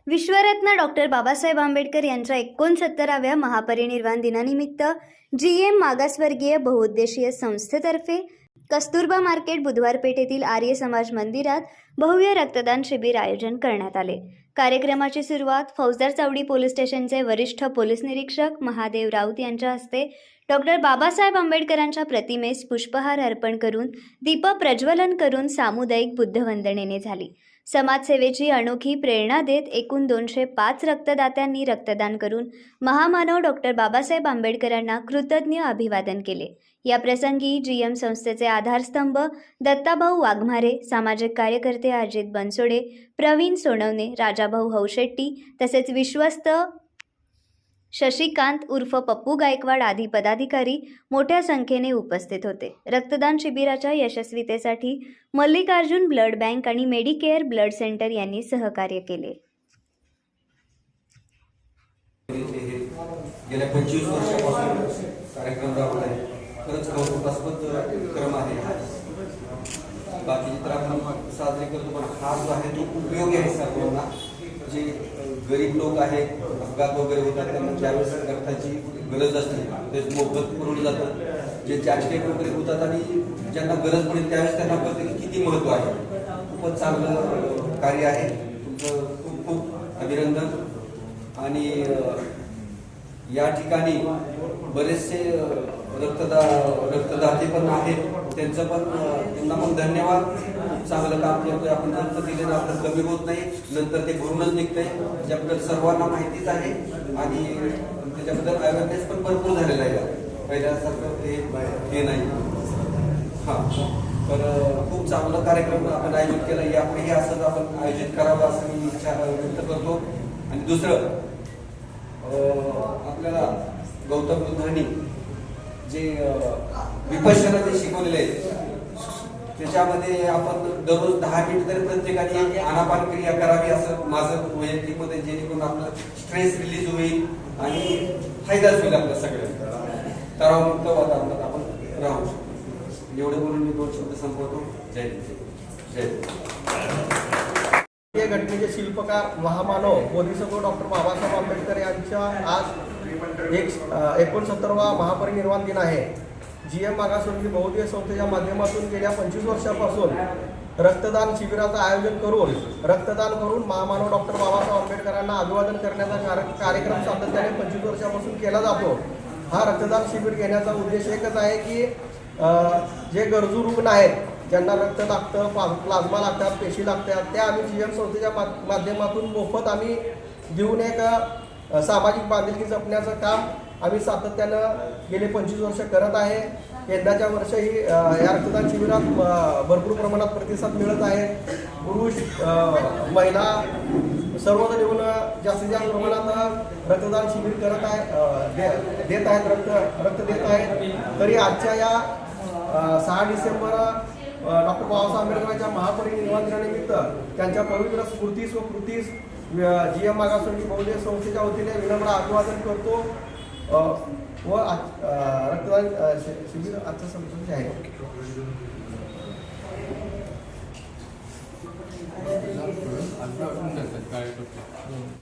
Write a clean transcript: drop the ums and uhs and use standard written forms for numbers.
विश्वरत्न doctor Babasaheb Ambedkar यांच्या 69व्या महापरिनिर्वाण दिनानिमित्त GM मागासवर्गीय बहुउद्देशीय संस्थेतर्फे कस्तुरबा मार्केट बुधवार पेठेतील आर्य समाज मंदिरात भव्य रक्तदान शिबिर आयोजन करण्यात आले। कार्यक्रमाची सुरुवात फौजदार चावडी पोलीस स्टेशनचे वरिष्ठ पोलीस निरीक्षक महादेव राऊत यांच्या हस्ते डॉक्टर बाबासाहेब आंबेडकरांच्या प्रतिमेस पुष्पहार अर्पण करून दीप प्रज्वलन करून सामुदायिक बुद्धवंदनेने झाली। समाजसेवेची अनोखी प्रेरणा देत एकूण 205 रक्तदात्यांनी रक्तदान करून महामानव डॉक्टर बाबासाहेब आंबेडकरांना कृतज्ञ अभिवादन केले। या प्रसंगी GM संस्थेचे आधारस्तंभ दत्ताभाऊ वाघमारे, सामाजिक कार्यकर्ते अजित बनसोडे, प्रवीण सोनवणे, राजाभाऊ हौशेट्टी तसेच विश्वस्त शशिकांत उर्फ पप्पू गायकवाड आदी पदाधिकारी मोठ्या संख्येने उपस्थित होते। रक्तदान शिबिराच्या यशस्वीतेसाठी मल्लिकार्जुन ब्लड बँक आणि मेडिकेअर ब्लड सेंटर यांनी सहकार्य केले। गेल्या 25 वर्षापासून कार्यक्रम राबवला आहे। खरंच कौतुकास्पद क्रम आहे। बाकी तर आपण साजरे करतो, पण हा जो आहे तो उपयोगी आहे सर्वांना। जे गरीब लोक आहेत, अपघात वगैरे होतात, त्यांना त्यावेळेस रक्ताची गरज असते, तेच मोफत पुरवलं जातं। जे ॲक्सिडेंट वगैरे होतात आणि ज्यांना गरज पडेल त्यावेळेस त्यांना कळते की किती महत्त्व आहे। खूपच चांगलं कार्य आहे तुमचं, खूप खूप अभिनंदन। आणि या ठिकाणी बरेचसे रक्तदाते पण आहेत, त्यांचं पण त्यांना पण धन्यवाद। चांगलं काम करतोय आपण, रक्त दिलेलं आपलं कमी होत नाही, नंतर ते भरूनच निघतंय, ज्याबद्दल सर्वांना माहितीच आहे आणि त्याच्याबद्दल अवेअरनेस पण भरपूर झालेला आहे। पहिल्यासारखं हे नाही। हां, तर खूप चांगला कार्यक्रम आपण आयोजित केला। यापुढेही असंच आपण आयोजित करावं असं मी इच्छा व्यक्त करतो। आणि दुसरं, आपल्याला गौतम बुद्धांनी जे विपश्यना जे शिकवलेले आहेत त्याच्यामध्ये आपण दररोज 10 मिनिट तरी प्रत्येकाने आनापान क्रिया करावी असं माझं वैयक्तिक मत आहे, जेणेकरून आपलं स्ट्रेस रिलीज होईल आणि फायदाच होईल आपल्या सगळ्यांना। तणावमुक्त वातावरणात आपण राहू शकतो। एवढे बोलून मी 2 शब्द संपवतो। जय जय। या घटनेचे शिल्पकार महामानव बोधिसत्व डॉक्टर बाबासाहेब आंबेडकर यांच्या आज 69वा महापरिनिर्वाण दिन आहे। GM मागासवर्गीय बहुउद्देशीय संस्थेच्या माध्यमातून गेल्या 25 वर्षापासून रक्तदान शिबिराचं आयोजन करून रक्तदान करून महामानव डॉक्टर बाबासाहेब आंबेडकरांना अभिवादन करण्याचा कार्यक्रम सातत्याने 25 वर्षापासून केला जातो। हा रक्तदान शिबिर घेण्याचा उद्देश एकच आहे की जे गरजू रुग्ण आहेत, ज्यांना रक्त लागतं, प्लाझ्मा लागतात, पेशी लागतात, त्या आम्ही GM संस्थेच्या माध्यमातून मोफत आम्ही देऊन एक सामाजिक बांधिलकी जपण्याचं काम आम्ही सातत्यानं गेले 25 वर्ष करत आहे। यंदाच्या वर्षही या रक्तदान शिबिरात भरपूर प्रमाणात प्रतिसाद मिळत आहे। पुरुष, महिला सर्वजण येऊन जास्तीत जास्त प्रमाणात रक्तदान शिबिर करत आहे, देत आहेत, रक्त देत आहेत। तरी आजच्या या 6 डिसेंबर डॉक्टर बाबासाहेब आंबेडकरांच्या महापरिनिर्वाण दिनानिमित्त त्यांच्या पवित्र स्फूर्तीस व कृतीस GM मागासवर्गीय बहुउद्देशीय संस्थेच्या वतीने विनम्र अभिवादन करतो व रक्तदान शिबिर आजचं संपन्न आहे।